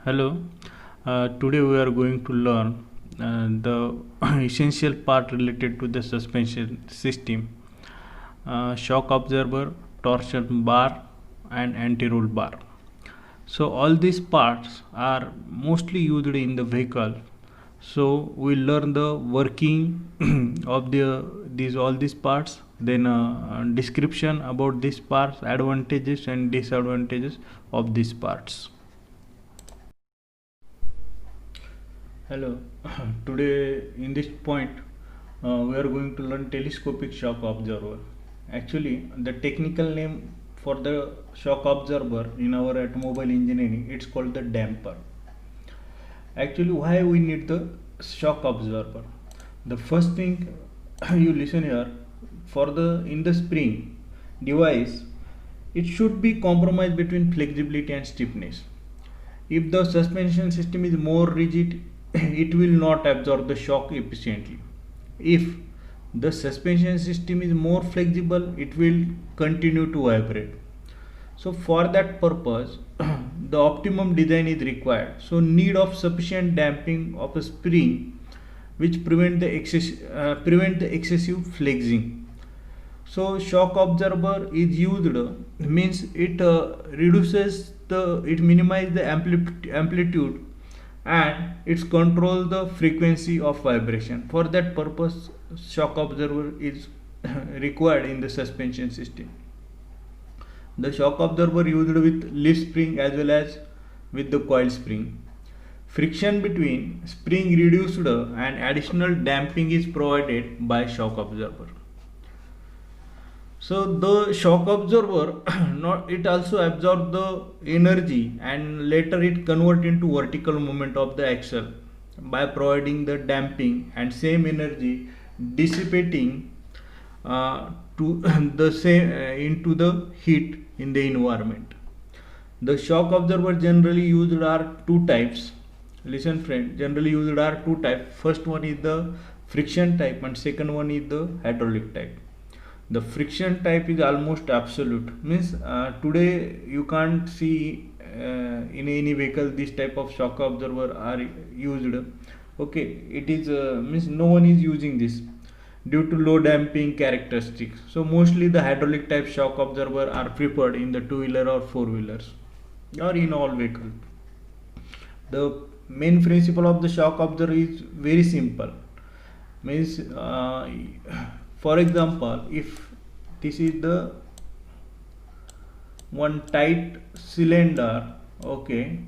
Hello, today we are going to learn the essential part related to the suspension system, shock absorber, torsion bar, and anti-roll bar. So all these parts are mostly used in the vehicle. So we learn the working of these all these parts, then description about these parts, advantages and disadvantages of these parts. Hello, today in this point we are going to learn telescopic shock absorber. Actually, the technical name for the shock absorber in our automobile engineering, it's called the damper. Actually, why we need the shock absorber? The first thing you listen here, for the in the spring device, it should be compromised between flexibility and stiffness. If the suspension system is more rigid, it will not absorb the shock efficiently. If the suspension system is more flexible, it will continue to vibrate. So for that purpose, the optimum design is required. So need of sufficient damping of a spring which prevent the excessive flexing. So shock absorber is used means it reduces it minimizes the amplitude and it controls the frequency of vibration. For that purpose, shock absorber is required in the suspension system. The shock absorber used with leaf spring as well as with the coil spring. Friction between spring reduced and additional damping is provided by shock absorber. So the shock absorber not it also absorbs the energy and later it convert into vertical movement of the axle by providing the damping and same energy dissipating to the same into the heat in the environment. The shock absorber generally used are two types. Listen friend, generally used are two types. First one is the friction type and second one is the hydraulic type. The friction type is almost absolute, means today you can't see in any vehicle this type of shock absorber are used. Okay, it is means no one is using this due to low damping characteristics. So mostly the hydraulic type shock absorber are preferred in the two-wheeler or four-wheelers or in all vehicles. The main principle of the shock absorber is very simple, means for example, if this is the one tight cylinder, okay,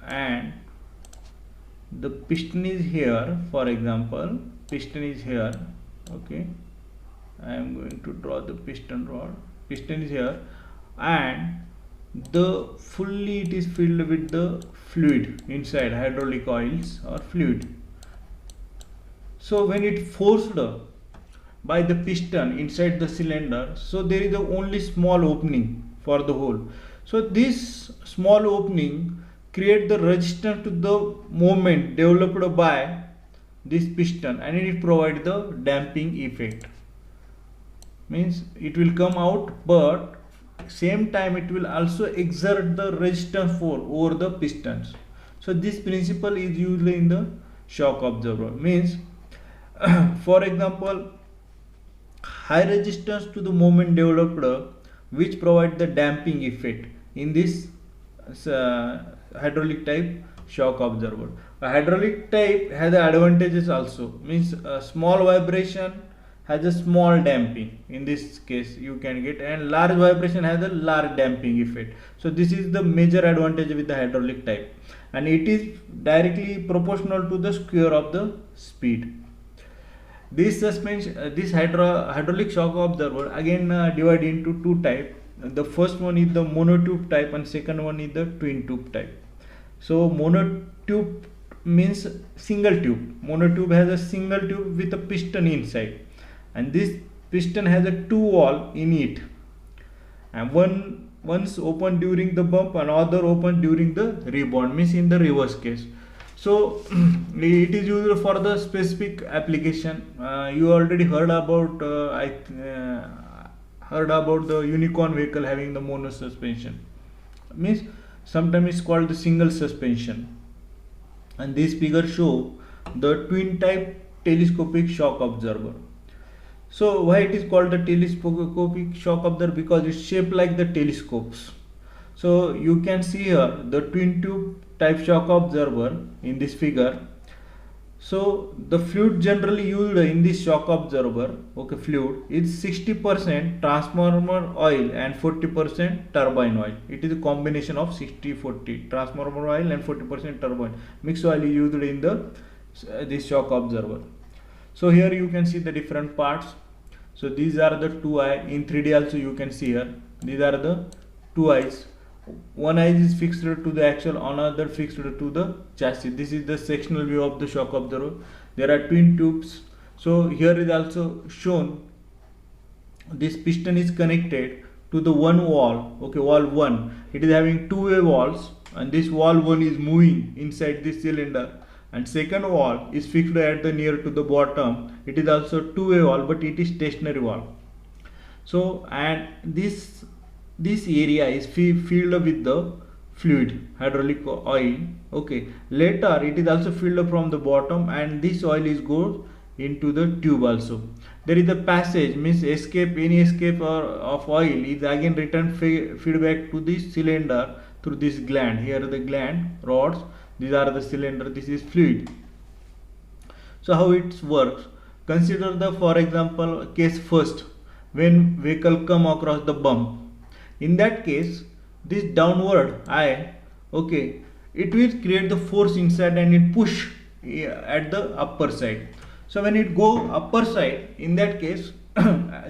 and the piston is here, for example, piston is here, okay, I am going to draw the piston rod, piston is here, and the fully it is filled with the fluid inside, hydraulic oils or fluid. So when it forced by the piston inside the cylinder, so there is a only small opening for the hole. So this small opening create the resistance to the movement developed by this piston and it provides the damping effect. Means it will come out, but same time it will also exert the resistance force over the pistons. So this principle is used in the shock absorber. Means for example, high resistance to the moment developed which provide the damping effect in this hydraulic type shock absorber. A hydraulic type has advantages also, means a small vibration has a small damping, in this case you can get, and large vibration has a large damping effect. So this is the major advantage with the hydraulic type, and it is directly proportional to the square of the speed. This suspension, this hydraulic shock absorber again divided into two types. The first one is the monotube type and second one is the twin tube type. So monotube means single tube. Monotube has a single tube with a piston inside, and this piston has a two valve in it, and once open during the bump and other open during the rebound, means in the reverse case. So it is used for the specific application. You already heard about heard about the unicorn vehicle having the mono suspension. Means sometimes it's called the single suspension. And this figure show the twin type telescopic shock absorber. So why it is called the telescopic shock absorber? Because it's shaped like the telescopes. So you can see here the twin tube type shock absorber in this figure. So the fluid generally used in this shock absorber, okay, fluid is 60% transformer oil and 40% turbine oil. It is a combination of 60-40 transformer oil and 40% turbine mixed oil is used in the this shock absorber. So here you can see the different parts. So these are the two eyes. In 3D also you can see here. These are the two eyes. One eye is fixed to the axle, another fixed to the chassis. This is the sectional view of the shock absorber. There are twin tubes. So here is also shown this piston is connected to the one wall, okay, wall 1. It is having two-way walls, and this wall 1 is moving inside this cylinder, and second wall is fixed at the near to the bottom. It is also two-way wall, but it is stationary wall. So and this area is filled with the fluid, hydraulic oil, okay. Later it is also filled from the bottom, and this oil is goes into the tube also. There is a passage, means escape, any escape of oil is again returned feedback to this cylinder through this gland. Here the gland rods, these are the cylinder, this is fluid. So how it works? Consider the, for example, case first, when vehicle come across the bump. In that case, this downward eye, okay, it will create the force inside and it push at the upper side. So when it go upper side, in that case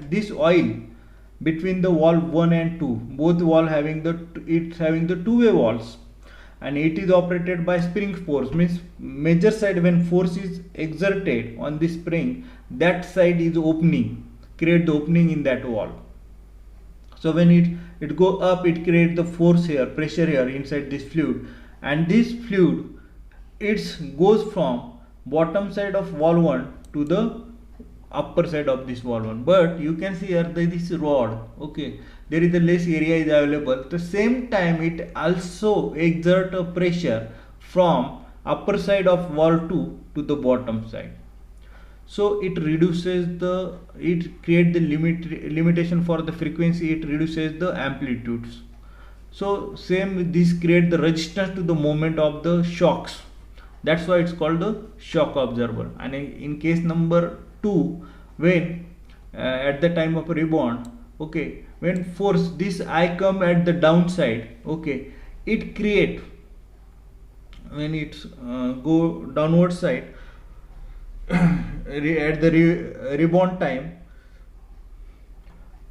this oil between the wall 1 and 2, both wall having the two-way walls, and it is operated by spring force, means major side when force is exerted on this spring, that side is opening, create the opening in that wall. So when it go up, it create the force here, pressure here inside this fluid, and this fluid it goes from bottom side of wall 1 to the upper side of this wall 1. But you can see here this rod, okay, there is a less area is available. At the same time it also exert a pressure from upper side of wall 2 to the bottom side. So it reduces it create the limitation for the frequency, it reduces the amplitudes. So same, this create the resistance to the moment of the shocks. That's why it's called the shock absorber. And in case number 2, when at the time of rebound, okay, when force this eye come at the downside, okay, it create, when it's go downward side at the rebound time,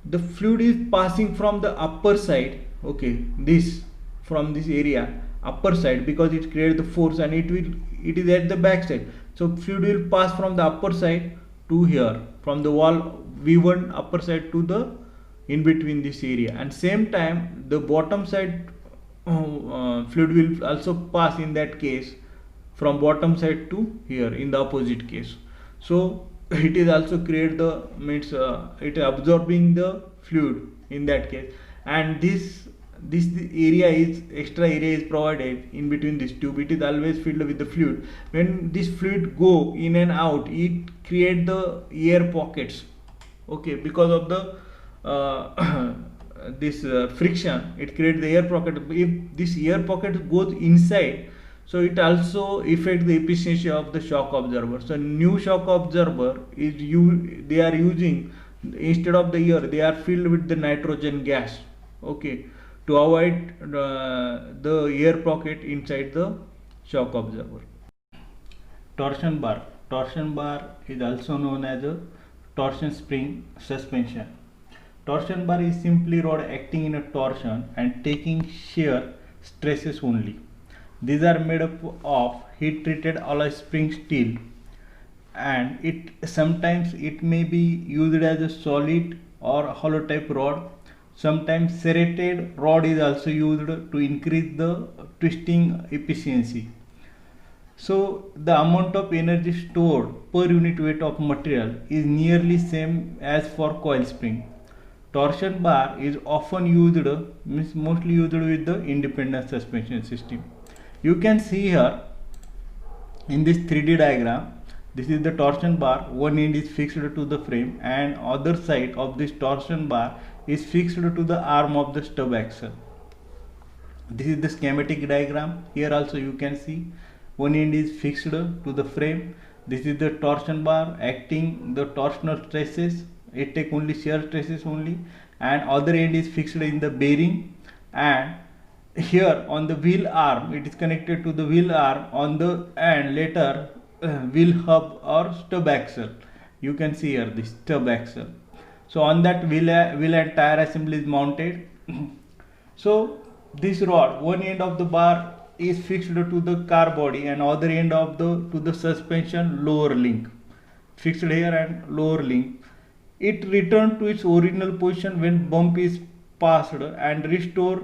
the fluid is passing from the upper side, okay, this from this area upper side, because it creates the force, and it is at the back side. So fluid will pass from the upper side to here, from the wall V1 upper side to the in between this area, and same time the bottom side fluid will also pass in that case from bottom side to here in the opposite case. So it is also create the means it is absorbing the fluid in that case, and this area is extra area is provided in between this tube. It is always filled with the fluid. When this fluid go in and out, it create the air pockets, okay, because of the this friction, it creates the air pocket. If this air pocket goes inside, so it also affects the efficiency of the shock absorber. So new shock absorber is they are using, instead of the air, they are filled with the nitrogen gas, okay, to avoid the air pocket inside the shock absorber. Torsion bar is also known as a torsion spring suspension. Torsion bar is simply rod acting in a torsion and taking shear stresses only. These are made up of heat treated alloy spring steel, and sometimes it may be used as a solid or hollow type rod. Sometimes serrated rod is also used to increase the twisting efficiency. So the amount of energy stored per unit weight of material is nearly same as for coil spring. torsion bar is often used, means mostly used with the independent suspension system. You can see here in this 3D diagram, this is the torsion bar. One end is fixed to the frame and other side of this torsion bar is fixed to the arm of the stub axle. This is the schematic diagram. Here also you can see one end is fixed to the frame. This is the torsion bar acting the torsional stresses. It take only shear stresses only, and other end is fixed in the bearing, and here on the wheel arm it is connected to the wheel arm on the and later wheel hub or stub axle. You can see here this stub axle. So on that wheel and tire assembly is mounted. So this rod, one end of the bar is fixed to the car body and other end of the to the suspension lower link, fixed here and lower link. It return to its original position when bump is passed and restore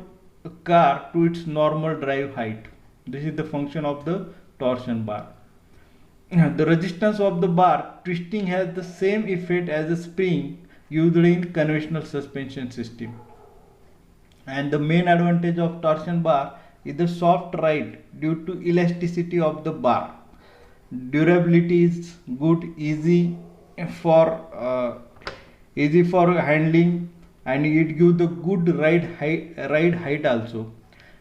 car to its normal drive height. This is the function of the torsion bar. The resistance of the bar twisting has the same effect as the spring used in conventional suspension system. And the main advantage of torsion bar is the soft ride due to elasticity of the bar. Durability is good, for handling, and it gives the good ride height also.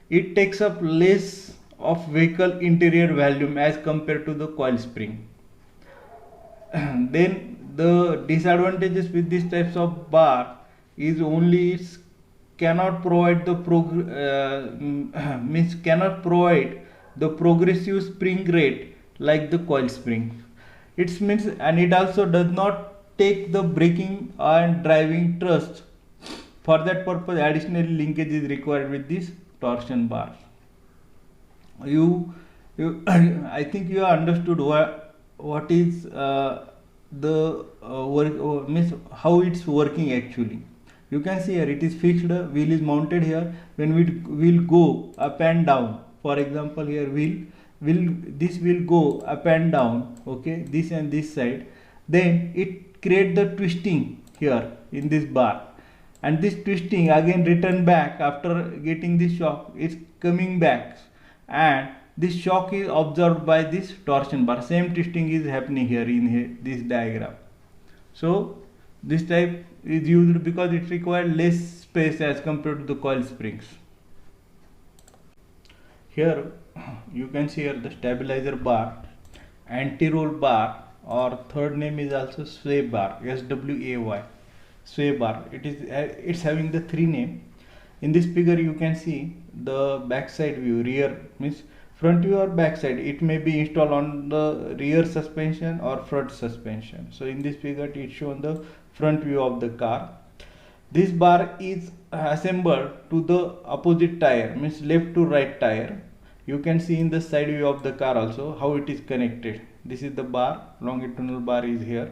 It takes up less of vehicle interior volume as compared to the coil spring. Then the disadvantages with these types of bar is only cannot provide the cannot provide the progressive spring rate like the coil spring. It means, and it also does not take the braking and driving thrust. For that purpose, additional linkage is required with this torsion bar. I think you have understood what is the work means how it's working actually. You can see here it is fixed, wheel is mounted here. When we will go up and down, for example here this will go up and down, okay, this and this side, then it create the twisting here in this bar, and this twisting again return back after getting this shock, it's coming back, and this shock is absorbed by this torsion bar. Same twisting is happening here in this diagram. So this type is used because it requires less space as compared to the coil springs. Here you can see here the stabilizer bar, anti-roll bar, or third name is also sway bar, SWAY, sway bar. It's having the three name. In this figure you can see the backside view, rear means front view or backside. It may be installed on the rear suspension or front suspension. So in this figure it shown the front view of the car. This bar is assembled to the opposite tire, means left to right tire. You can see in the side view of the car also how it is connected. This is the bar, longitudinal bar is here,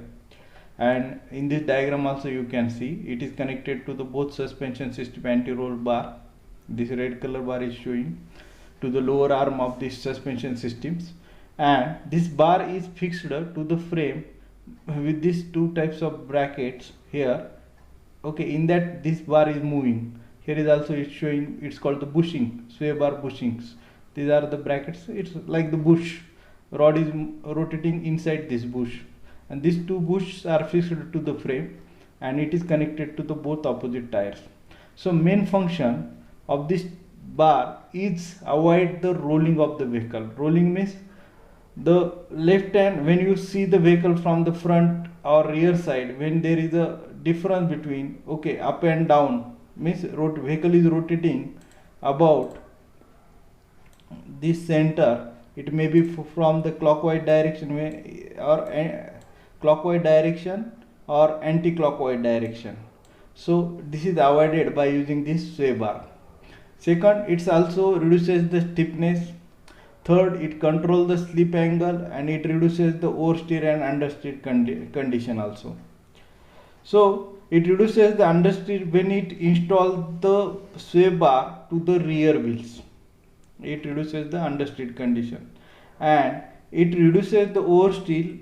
and in this diagram also you can see it is connected to the both suspension system anti-roll bar. This red color bar is showing to the lower arm of this suspension systems, and this bar is fixed to the frame with these two types of brackets here. Okay, in that this bar is moving. Here is also it's showing, it's called the bushing, sway bar bushings. These are the brackets. It's like the bush. Rod is rotating inside this bush, and these two bushes are fixed to the frame, and it is connected to the both opposite tires. So main function of this bar is avoid the rolling of the vehicle. Rolling means the left hand, when you see the vehicle from the front or rear side, when there is a difference between, okay, up and down means vehicle is rotating about this center. It may be from the clockwise direction or clockwise direction or anti-clockwise direction. So this is avoided by using this sway bar. Second, it also reduces the stiffness. Third, it controls the slip angle, and it reduces the oversteer and understeer condition also. So it reduces the understeer when it installs the sway bar to the rear wheels. It reduces the understeer condition, and it reduces the oversteer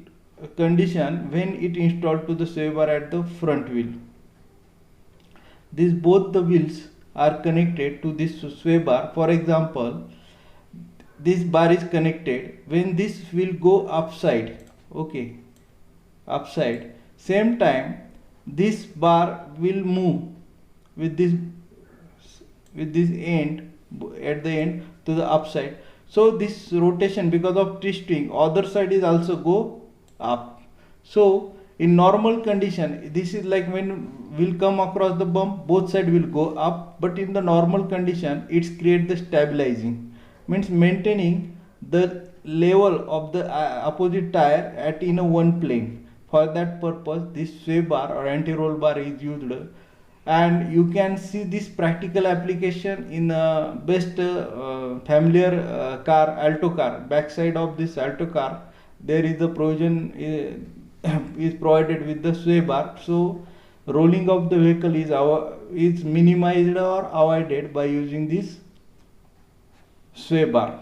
condition when it installed to the sway bar at the front wheel. these both the wheels are connected to this sway bar. For example, this bar is connected. When this will go upside, okay, upside, same time this bar will move with this end, at the end, to the upside. So this rotation, because of twisting, other side is also go up. So in normal condition, this is like when will come across the bump, both side will go up, but in the normal condition it's create the stabilizing, means maintaining the level of the opposite tire at in a one plane. For that purpose this sway bar or anti-roll bar is used, and you can see this practical application in best familiar car, Alto car. Backside of this Alto car there is the provision is provided with the sway bar, so rolling of the vehicle is minimized or avoided by using this sway bar.